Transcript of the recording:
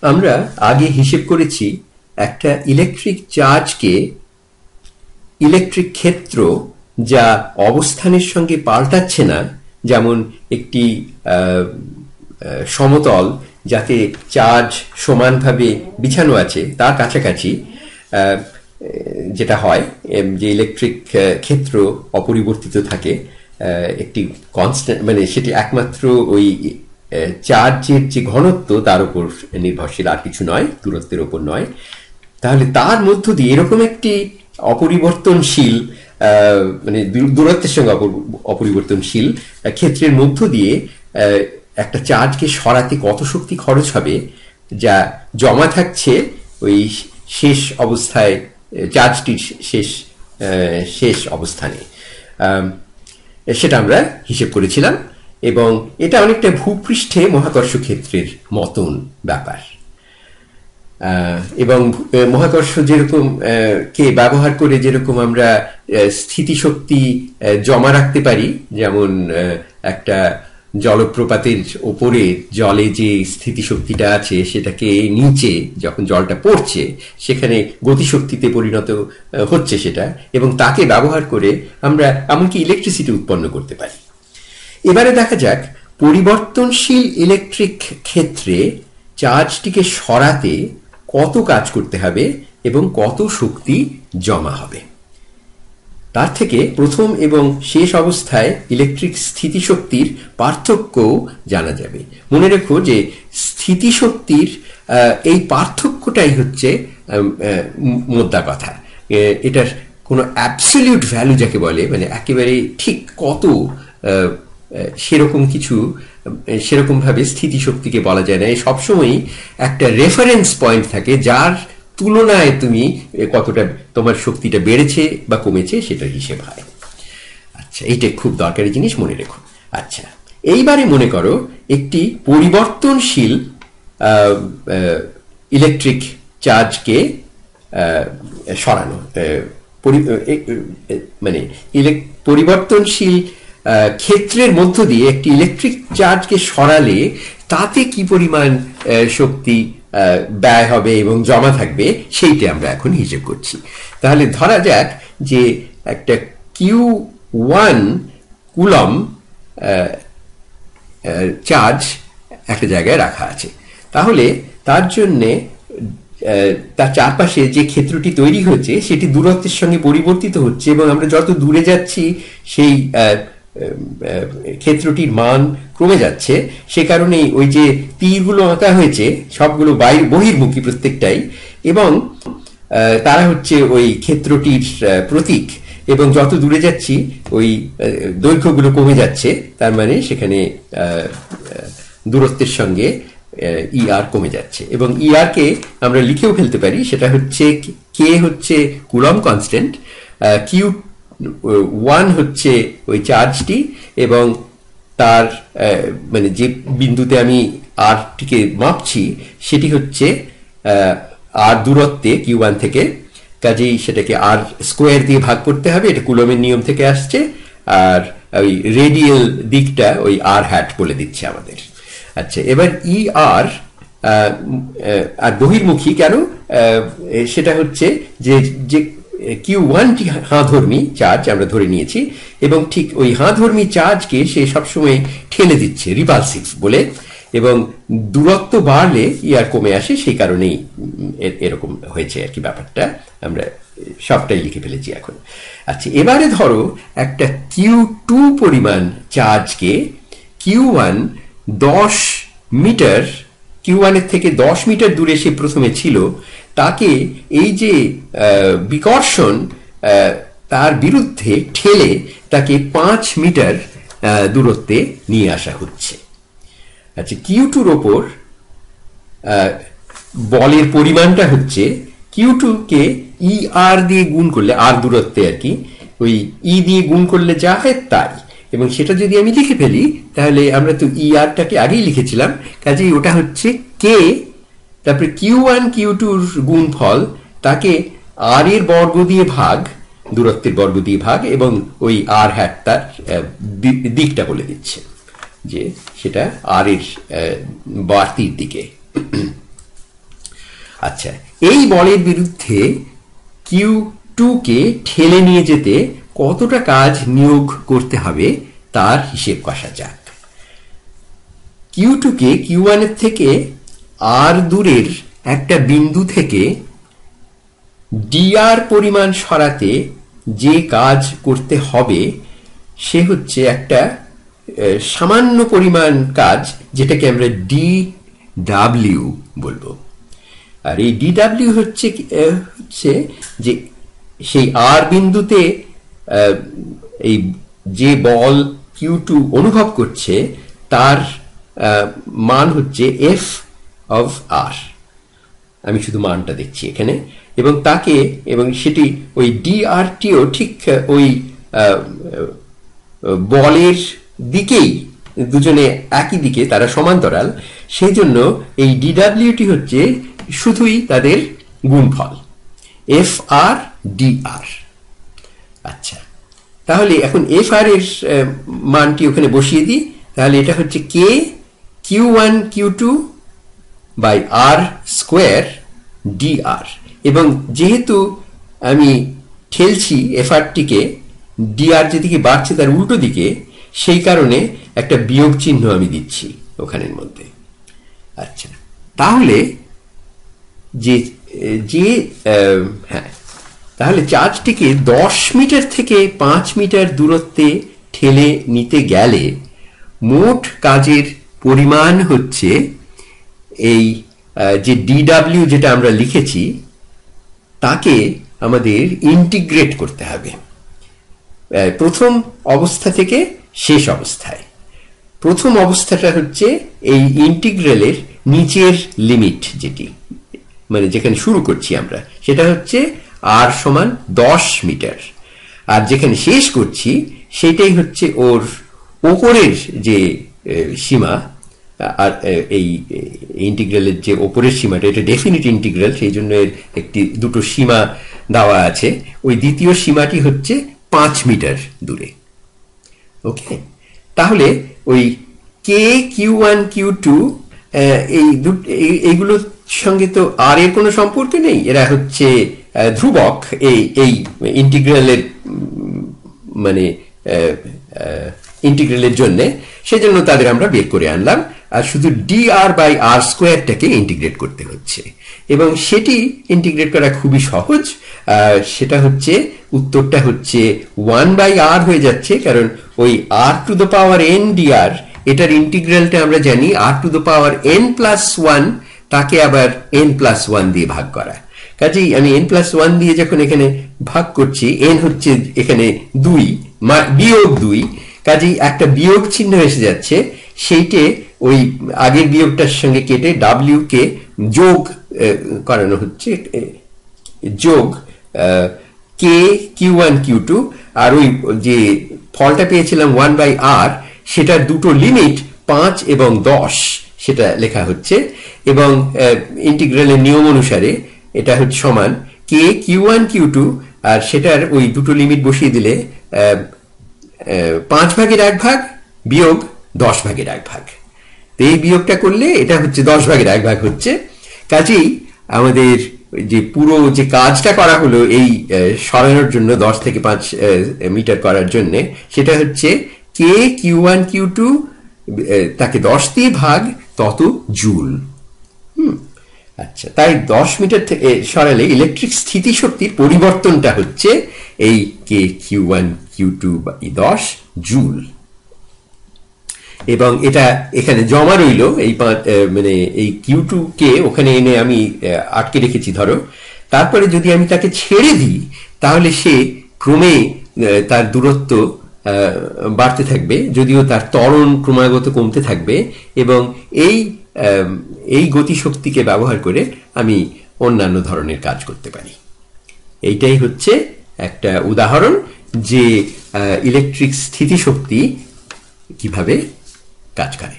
আমরা আগে হিসেব করেছি একটা ইলেকট্রিক চার্জকে ইলেকট্রিক ক্ষেত্র যা অবস্থানের সঙ্গে পাল্টাচ্ছে না, যেমন একটি সমতল যাতে চার্জ সমানভাবে বিছানো আছে তার কাছাকাছি যেটা হয় যে ইলেকট্রিক ক্ষেত্র অপরিবর্তিত থাকে, একটি কনস্ট্যান্ট, মানে সেটি একমাত্র ওই চার্জের যে ঘনত্ব তার উপর নির্ভরশীল, আর কিছু নয়, দূরত্বের উপর নয়। তাহলে তার মধ্য দিয়ে এরকম একটি অপরিবর্তনশীল, মানে দূরত্বের সঙ্গে অপরিবর্তনশীল ক্ষেত্রের মধ্য দিয়ে একটা চার্জকে সরাতে কত শক্তি খরচ হবে যা জমা থাকছে ওই শেষ অবস্থায়, চার্জটির শেষ অবস্থানে, সেটা আমরা হিসেব করেছিলাম। এবং এটা অনেকটা ভূপৃষ্ঠে মহাকর্ষ ক্ষেত্রের মতন ব্যাপার। এবং মহাকর্ষ যেরকম কে ব্যবহার করে যেরকম আমরা স্থিতিশক্তি জমা রাখতে পারি, যেমন একটা জলপ্রপাতের ওপরে জলে যে স্থিতিশক্তিটা আছে সেটাকে নিচে যখন জলটা পড়ছে সেখানে গতিশক্তিতে পরিণত হচ্ছে সেটা, এবং তাকে ব্যবহার করে আমরা এমনকি ইলেকট্রিসিটি উৎপন্ন করতে পারি। এবারে দেখা যাক পরিবর্তনশীল ইলেকট্রিক ক্ষেত্রে চার্জটিকে সরাতে কত কাজ করতে হবে এবং কত শক্তি জমা হবে। তার থেকে প্রথম এবং শেষ অবস্থায় ইলেকট্রিক স্থিতিশক্তির পার্থক্যও জানা যাবে। মনে রেখো যে স্থিতিশক্তির এই পার্থক্যটাই হচ্ছে মোদ্দা কথা। এটার কোনো অ্যাবসলিউট ভ্যালু যাকে বলে, মানে একেবারে ঠিক কত, সেরকম কিছু সেরকম ভাবে স্থিতিশক্তিকে বলা যায় না। সবসময়ই একটা রেফারেন্স পয়েন্ট থাকে যার তুলনায় তুমি কতটা তোমার শক্তিটা বেড়েছে বা কমেছে সেটার হিসেব হয়। আচ্ছা, এইটা খুব দরকারি জিনিস, মনে রেখো। আচ্ছা, এইবারে মনে করো একটি পরিবর্তনশীল ইলেকট্রিক চার্জকে সরানো, মানে পরিবর্তনশীল ক্ষেত্রের মধ্য দিয়ে একটি ইলেকট্রিক চার্জকে সরালে তাতে কি পরিমাণ শক্তি ব্যয় হবে এবং জমা থাকবে সেইটা আমরা এখন হিসেব করছি। তাহলে ধরা যাক যে একটা Q1 কুলম চার্জ একটা জায়গায় রাখা আছে। তাহলে তার জন্যে তার চারপাশে যে ক্ষেত্রটি তৈরি হচ্ছে সেটি দূরত্বের সঙ্গে পরিবর্তিত হচ্ছে, এবং আমরা যত দূরে যাচ্ছি সেই ক্ষেত্রটির মান কমে যাচ্ছে। সে কারণেই ওই যে তীরগুলো আঁকা হয়েছে সবগুলো বহির্মুখী প্রত্যেকটাই, এবং তারা হচ্ছে ওই ক্ষেত্রটির প্রতীক, এবং যত দূরে যাচ্ছি ওই দৈর্ঘ্যগুলো কমে যাচ্ছে, তার মানে সেখানে দূরত্বের সঙ্গে ER কমে যাচ্ছে। এবং ER কে আমরা লিখেও ফেলতে পারি, সেটা হচ্ছে কে হচ্ছে কুলম কনস্ট্যান্ট, Q1 হচ্ছে ওই চার্জটি, এবং তার মানে যে বিন্দুতে আমি আর টিকে মাপছি সেটি হচ্ছে আর দূরত্বে Q1 থেকে, কাজেই সেটাকে আর স্কোয়ার দিয়ে ভাগ করতে হবে, এটা কুলমের নিয়ম থেকে আসছে, আর ওই রেডিয়াল দিকটা ওই আর হ্যাট বলে দিচ্ছে আমাদের। আচ্ছা, এবার ER আর বহির্মুখী কেন, সেটা হচ্ছে যে যে Q1টি হাঁধর্মী চার্জ আমরা ধরে নিয়েছি, এবং ঠিক ওই হাঁধর্মী চার্জকে সে সবসময় ঠেলে দিচ্ছে, রিপালসিভ বলে, এবং দূরত্ব বাড়লে ER কমে আসে, সেই কারণেই এরকম হয়েছে আর কি ব্যাপারটা। আমরা সবটাই লিখে ফেলেছি এখন। আচ্ছা, এবারে ধরো একটা Q2 পরিমাণ চার্জকে Q1 10 মিটার, Q1 এর থেকে 10 মিটার দূরে সে প্রথমে ছিল, তাকে এই যে বিকর্ষণ তার বিরুদ্ধে ঠেলে তাকে 5 মিটার দূরত্বে নিয়ে আসা হচ্ছে। আচ্ছা, Q2-র ওপর বলের পরিমাণটা হচ্ছে Q2 কে ER দিয়ে গুণ করলে, আর দূরত্বে আর কি, ওই E দিয়ে গুণ করলে যা হয় তাই, এবং সেটা যদি আমি লিখে ফেলি তাহলে আমরা তো ER-টাকে আগেই লিখেছিলাম, কাজেই ওটা হচ্ছে K, তারপরে Q1 Q2-র গুণফল, তাকে R এর বর্গ দিয়ে ভাগ, দূরত্বের বর্গ দিয়ে ভাগ, এবং ওই আর হ্যাট তার দিকটা বলে দিচ্ছে যে সেটা আর এর বাড়তির দিকে। আচ্ছা, এই বলের বিরুদ্ধে Q2 কে ঠেলে নিয়ে যেতে কতটা কাজ নিয়োগ করতে হবে তার হিসেব কষা যাক। Q2 কে Q1 এর থেকে r দূরের একটা বিন্দু থেকে dr পরিমাণ সরাতে যে কাজ করতে হবে সে হচ্ছে একটা সামান্য পরিমাণ কাজ, যেটাকে আমরা dw বলবো। আর এই dw হচ্ছে যে সেই r বিন্দুতে এই যে বল Q2 অনুভব করছে তার মান হচ্ছে f of r। আমি শুধু মানটা দেখছি এখানে, এবং তাকে এবং সেটি ওই drটিও ঠিক ওই বলের দিকেই, দুজনে একই দিকে, তারা সমান্তরাল, সেই জন্য এই dwটি হচ্ছে শুধুই তাদের গুণফল fr dr। আচ্ছা, তাহলে এখন fr এর মানটি ওখানে বসিয়ে দিই। তাহলে এটা হচ্ছে k q1 q2 by r square dr, এবং যেহেতু আমি ঠেলছি frটিকে, dr যেদিকে বাড়ছে তার উল্টো দিকে, সেই কারণে একটা বিয়োগ চিহ্ন আমি দিচ্ছি ওখানের মধ্যে। আচ্ছা, তাহলে হ্যাঁ, তাহলে চার্জটিকে 10 মিটার থেকে 5 মিটার দূরত্বে ঠেলে নিতে গেলে মোট কাজের পরিমাণ হচ্ছে এই যে dw যেটা আমরা লিখেছি তাকে আমাদের ইন্টিগ্রেট করতে হবে প্রথম অবস্থা থেকে শেষ অবস্থায়। প্রথম অবস্থাটা হচ্ছে এই ইন্টিগ্রালের নিচের লিমিট, যেটি মানে যেখানে শুরু করছি আমরা, সেটা হচ্ছে r সমান 10 মিটার, আর যেখানে শেষ করছি সেটাই হচ্ছে ওর ওপরের যে সীমা। আর এই ইন্টিগ্রালের যে ওপরের সীমাটা, এটা ডেফিনিট ইন্টিগ্রাল, সেই জন্য এর দুটো সীমা দেওয়া আছে। ওই দ্বিতীয় সীমাটি হচ্ছে 5 মিটার দূরে। ওকে, তাহলে ওই কে Q1 Q2 এইগুলোর সঙ্গে তো আর এর কোনো সম্পর্ক নেই, এরা হচ্ছে ধ্রুবক এই ইন্টিগ্রালের মানে ইন্টিগ্রালের জন্য, সেজন্য তাদের আমরা বের করে আনলাম। আর শুধু dr বাই r স্কোয়ারটাকে ইন্টিগ্রেট করতে হচ্ছে, এবং সেটি ইন্টিগ্রেট করা খুবই সহজ। সেটা হচ্ছে উত্তরটা হচ্ছে 1 বাই r হয়ে যাচ্ছে, কারণ ওই r to the power n dr, এটার ইন্টিগ্রালটা আমরা জানি r to the power n plus 1, তাকে আবার n প্লাস 1 দিয়ে ভাগ করা। কাজেই আমি n প্লাস 1 দিয়ে যখন এখানে ভাগ করছি, n হচ্ছে এখানে 2 বিয়োগ 2, কাজেই একটা বিয়োগ চিহ্ন এসে যাচ্ছে, সেইটে ওই আগের বিয়োগটার সঙ্গে কেটে w কে যোগ করানো হচ্ছে, যোগ k q1 q2, আর ওই যে ফলটা পেয়েছিলাম 1 বাই r, সেটার দুটো লিমিট 5 এবং 10 সেটা লেখা হচ্ছে, এবং ইন্টিগ্রালের নিয়ম অনুসারে এটা হচ্ছে সমান k q1 q2, আর সেটার ওই দুটো লিমিট বসিয়ে দিলে 5 ভাগের 1 ভাগ বিয়োগ 10 ভাগের 1 ভাগ। তো এই বিয়োগটা করলে এটা হচ্ছে 10 ভাগের 1 ভাগ হচ্ছে। কাজেই আমাদের যে পুরো যে কাজটা করা হলো এই সরানোর জন্য 10 থেকে 5 মিটার করার জন্য, সেটা হচ্ছে কে Q1 Q2 তাকে 10 দিয়ে ভাগ তত জুল। আচ্ছা, তাই 10 মিটার থেকে সরালে ইলেকট্রিক স্থিতিশক্তির পরিবর্তনটা হচ্ছে এই কে Q1 Q2 বা 10 জুল, এবং এটা এখানে জমা রইল। এই মানে এই Q2 কে ওখানে এনে আমি আটকে রেখেছি ধরো, তারপরে যদি আমি তাকে ছেড়ে দিই তাহলে সে ক্রমে তার দূরত্ব বাড়তে থাকবে, যদিও তার ত্বরণ ক্রমাগত কমতে থাকবে, এবং এই গতিশক্তিকে ব্যবহার করে আমি অন্যান্য ধরনের কাজ করতে পারি। এইটাই হচ্ছে একটা উদাহরণ যে ইলেকট্রিক স্থিতিশক্তি কিভাবে কাজ করে।